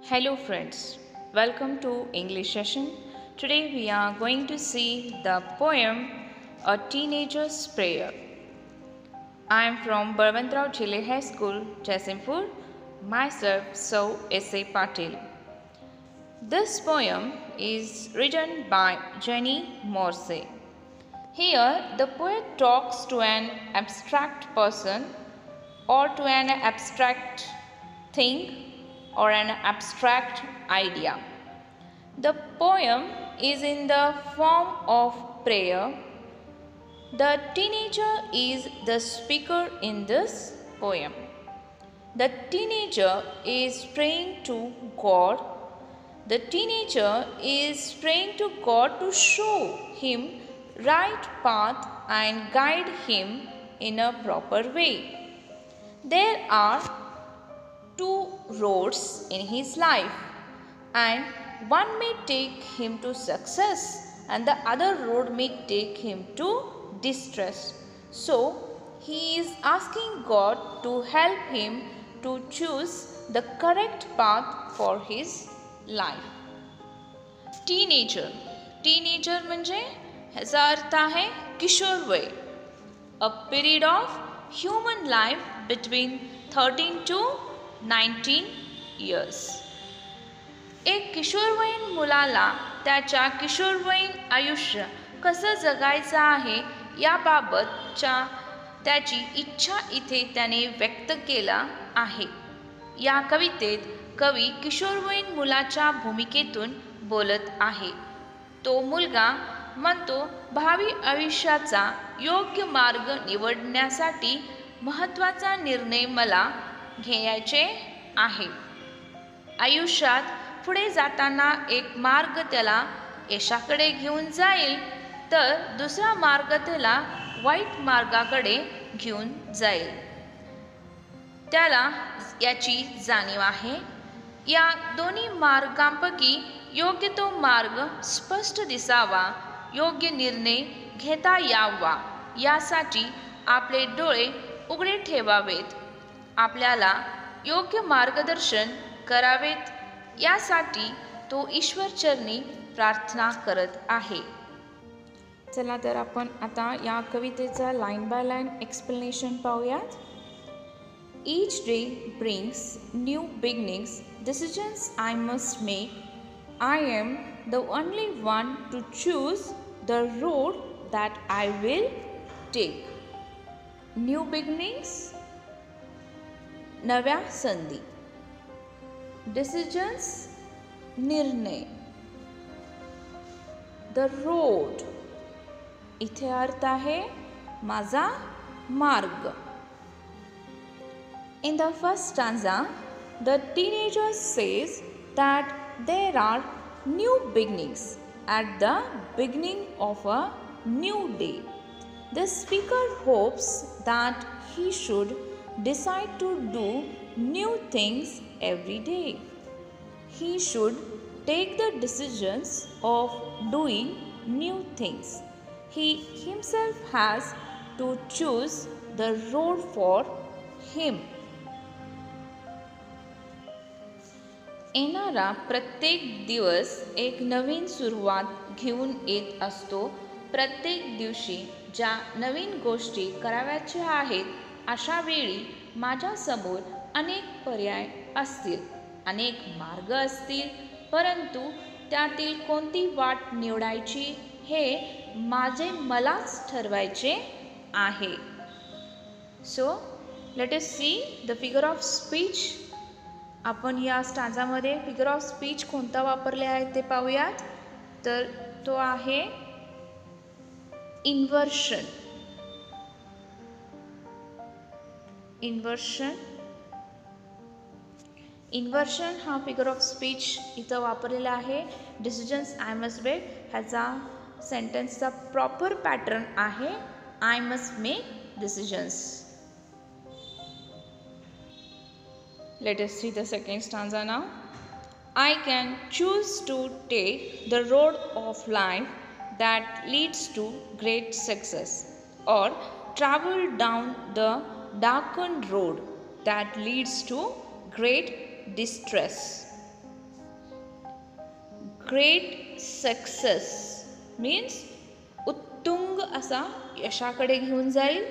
Hello friends, welcome to English session. Today we are going to see the poem A Teenager's Prayer. I am from Balwantrao Chile High School, Jaisimpur. Myself, So S.A. Patil. This poem is written by Jenny Morse. Here, the poet talks to an abstract person or to an abstract thing or an abstract idea. The poem is in the form of prayer. The teenager is the speaker in this poem. The teenager is praying to God. The teenager is praying to God to show him right path and guide him in a proper way. There are two roads in his life, and one may take him to success and the other road may take him to distress. So he is asking God to help him to choose the correct path for his life. Teenager म्हणजे ह्याचा अर्थ आहे किशोर वय. A period of human life between 13 to 19 years. एक किशोरवयीन मुलाला त्याच्या किशोरवयीन आयुष्य कसं जगायचं आहे याबाबतच्या त्याची इच्छा इथे त्याने व्यक्त केला आहे. या कवितेत कवी किशोरवयीन मुलाच्या भूमिकेतून बोलत आहे. तो मुलगा म्हणतो, भावी आयुष्याचा योग्य मार्ग निवडण्यासाठी महत्त्वाचा निर्णय मला घ्यायचे आहे. आयुष्यात पुढे जाताना एक मार्ग त्याला यशाकडे घेऊन जाईल तर दुसरा मार्ग त्याला वाईट मार्गाकडे घेऊन जाईल. त्याला याची जाणीव आहे. या दोन्ही मार्गांपैकी योग्य तो मार्ग स्पष्ट दिसावा, योग्य निर्णय घेता यावा यासाठी आपले डोळे उघडे ठेवावेत. आपल्याला योग्य मार्गदर्शन करावेत यासाठी तो ईश्वरचरणी प्रार्थना करत आहे. चला तर आपण आता या कवितेचा लाईन बाय लाईन एक्सप्लेनेशन पाहूयात. Each day brings new beginnings, decisions I must make. I am the only one to choose the road that I will take. New beginnings, नव्या संधी. Decisions, निर्णय. The road, इथे अर्थ आहे माझा मार्ग. In the first stanza, the teenager says that there are new beginnings at the beginning of a new day. The speaker hopes that he should decide to do new things every day. He should take the decisions of doing new things. He himself has to choose the road for him. येणारा प्रत्येक दिवस एक नवीन सुरुवात घेऊन येत असतो. प्रत्येक दिवशी ज्या नवीन गोष्टी कराव्याच्या आहेत अशा वेळी माझ्यासमोर अनेक पर्याय असतील, अनेक मार्ग असतील, परंतु त्यातील कोणती वाट निवडायची हे माझे मलाच ठरवायचे आहे. So let us see the figure of speech. आपण या स्टांजामध्ये फिगर ऑफ स्पीच कोणता वापरले आहे ते पाहूयात. तर तो आहे इन्व्हर्शन. इन्व्हर्शन हा फिगर ऑफ स्पीच इथं वापरलेला आहे. डिसिजन्स आय मस्ट मेक ह्याचा सेंटेन्सचा प्रॉपर पॅटर्न आहे I must make decisions. Let us see the second stanza now. I can choose to take the road of life that leads to great success, or travel down the darkened road that leads to great distress. Great success means उत्तुंग असा यशाकडे घेऊन जाईल.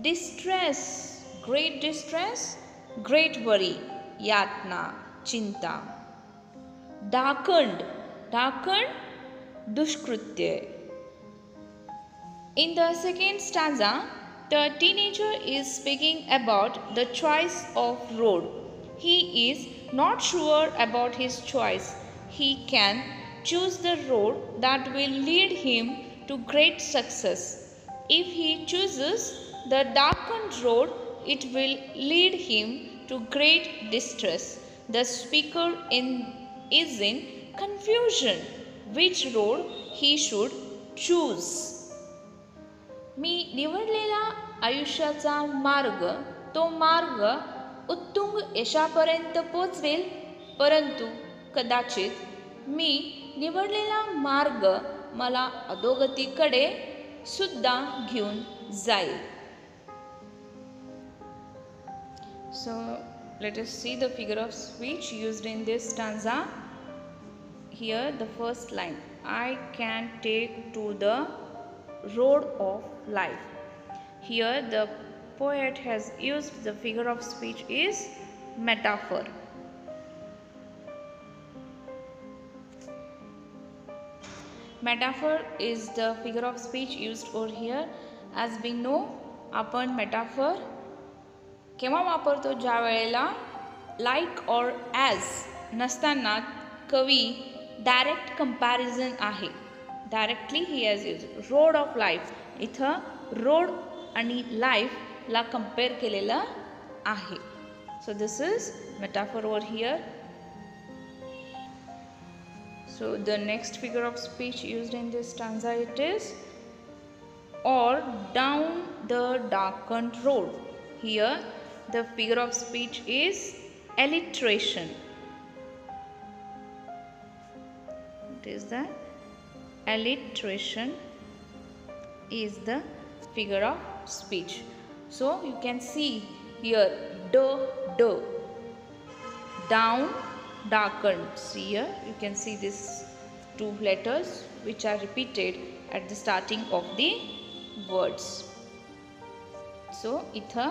Distress, great distress, great worry, यातना, चिंता. darkened, darkened, दुष्कृत्य. In the second stanza, the teenager is speaking about the choice of road. He is not sure about his choice. He can choose the road that will lead him to great success. If he chooses the darkened road, it will lead him to great distress. The speaker is in confusion which road he should choose. मी निवडलेला आयुष्याचा मार्ग, तो मार्ग उत्तुंग यशापर्यंत पोचवेल, परंतु कदाचित मी निवडलेला मार्ग मला अधोगतीकडे सुद्धा घेऊन जाईल. So let us see the figure of speech used in this stanza. Here the first line, I can take to the road of life. Here the poet has used the figure of speech is metaphor. Metaphor is the figure of speech used over here. As we know, आपण metaphor केव्हा वापरतो? ज्या वेळेला like or as नसताना कवी direct comparison आहे. Directly he has use road of life. इथं road आणि लाईफला कम्पेअर केलेलं आहे. So this is metaphor over here. So the next figure of speech used in this stanza it is or down the darkened road. Here the figure of speech is alliteration. What is that? Alliteration is the figure of speech. So you can see here d, down, darkened. See here you can see these two letters which are repeated at the starting of the words. So इथं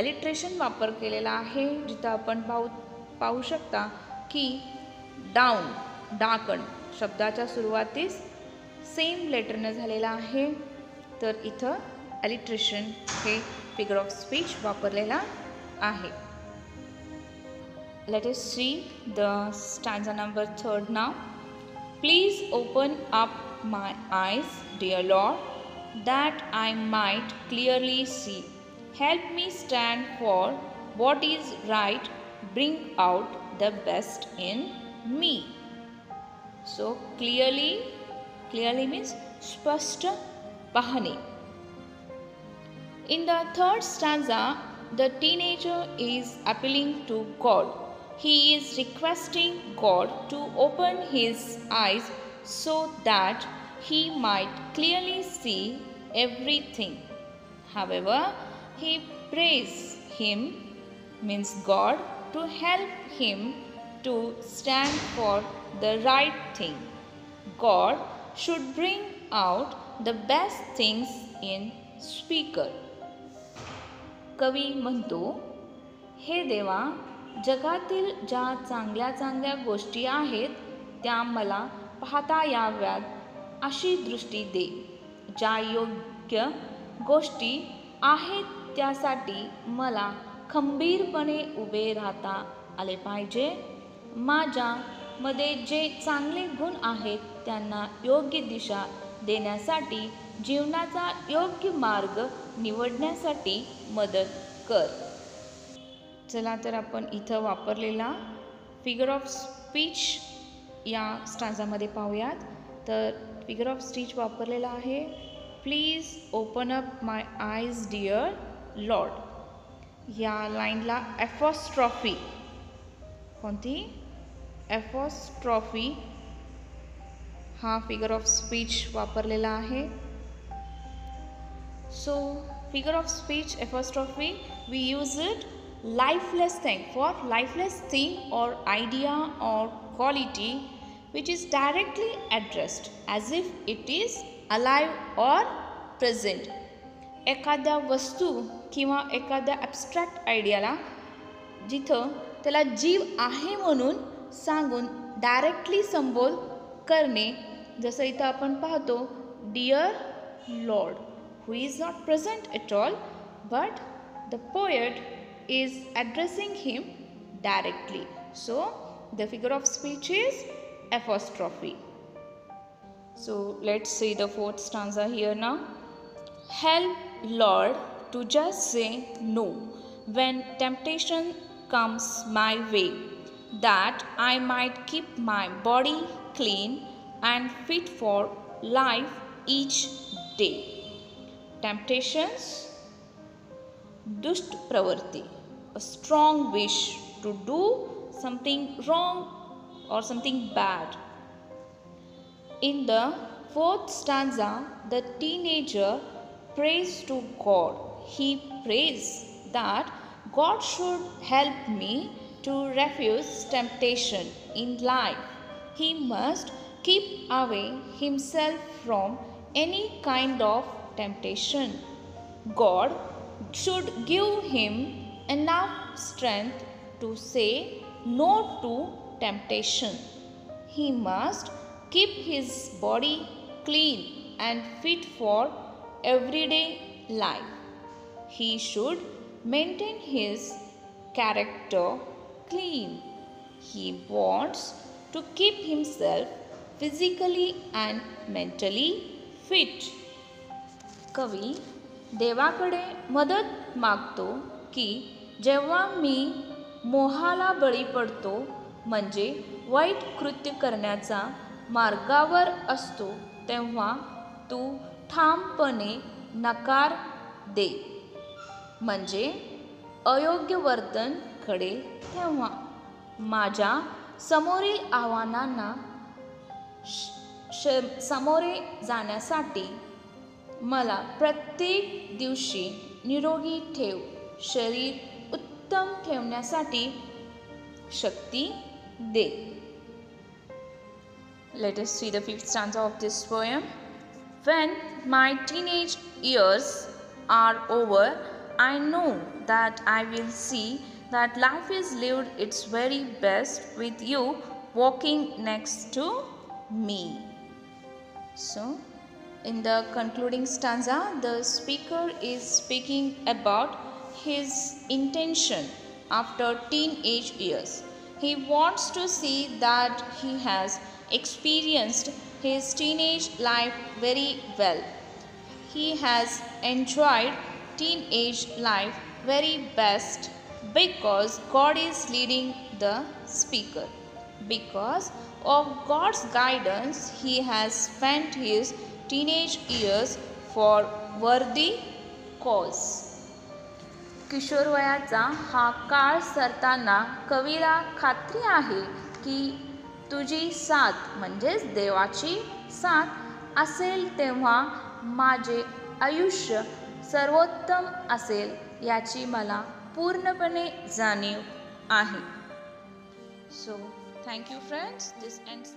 alliteration वापर केलेला आहे, जिथं आपण पाहू शकता की down, darken शब्दाच्या सुरुवातीस सेम लेटरने झालेला आहे. तर इथं alliteration हे फिगर ऑफ स्पीच वापरलेला आहे. Let us see the stanza number 3 now. Please open up my eyes, dear Lord, that I might clearly see. Help me stand for what is right. Bring out the best in me. So clearly means spashta pahane. In the third stanza, the teenager is appealing to God. He is requesting God to open his eyes so that he might clearly see everything. However, he prays him, means God, to help him to stand for the right thing. God should bring out the best things in speaker. कवी म्हणतो, हे देवा, जगातील ज्या चांगल्या चांगल्या गोष्टी आहेत त्या मला पाहता याव्यात अशी दृष्टी दे. ज्या योग्य गोष्टी आहेत त्यासाठी मला खंबीरपणे उभे राहता आले पाहिजे. माझ्यामध्ये जे चांगले गुण आहेत त्यांना योग्य दिशा देण्यासाठी, जीवनाचा योग्य मार्ग निवडण्यासाठी मदत कर. चला तर आपण इथं वापरलेला फिगर ऑफ स्पीच या स्टांजामध्ये पाहूयात. तर फिगर ऑफ स्पीच वापरलेला आहे, please open up my eyes deer Lord. या लाईनला एपॉस्ट्रॉफी, कोणती एपॉस्ट्रॉफी हा फिगर ऑफ स्पीच वापरलेला आहे. So figure of speech apostrophe, we use it lifeless thing, for lifeless thing or idea or quality which is directly addressed as if it is alive or present. एखाद्या वस्तू किंवा एखाद्या abstract आयडियाला जिथं त्याला जीव आहे म्हणून सांगून डायरेक्टली संबोध करणे, जसं इथं आपण पाहतो dear lord, who is not present at all, but the poet is addressing him directly. So the figure of speech is apostrophe. So let's see the fourth stanza here now. Help Lord to just say no when temptation comes my way, that I might keep my body clean and fit for life each day. Temptations, dusht pravarti, a strong wish to do something wrong or something bad. In the fourth stanza, the teenager prays to God. He prays that God should help me to refuse temptation in life. He must keep away himself from any kind of temptation. God should give him enough strength to say no to temptation. He must keep his body clean and fit for everyday life. He should maintain his character clean. He wants to keep himself physically and mentally fit. कवी देवाकडे मदत मागतो की जेव्हा मी मोहाला बळी पडतो, म्हणजे white कृत्य करण्याचा मार्गावर असतो, तेव्हा तू ठामपणे नकार दे. म्हणजे अयोग्य वर्तन घडेल तेव्हा माझ्या समोरील आव्हानांना सामोरे जाण्यासाठी मला प्रत्येक दिवशी निरोगी ठेव, शरीर उत्तम ठेवण्यासाठी शक्ती दे. Let us see the fifth stanza of this poem. When my teenage years are over, I know that I will see that life is lived its very best with you walking next to me. So, in the concluding stanza, the speaker is speaking about his intention after teenage years. He wants to see that he has experienced his teenage life very well. He has enjoyed teenage life very best because God is leading the speaker. Because of God's guidance, he has spent his teenage years for worthy cause. किशोरवयाचा हा काळ सरताना कवीला खात्री आहे की तुझी साथ म्हणजेच देवाची साथ असेल तेव्हा माझे आयुष्य सर्वोत्तम असेल याची मला पूर्णपणे जाणीव आहे. So, thank you friends. This ends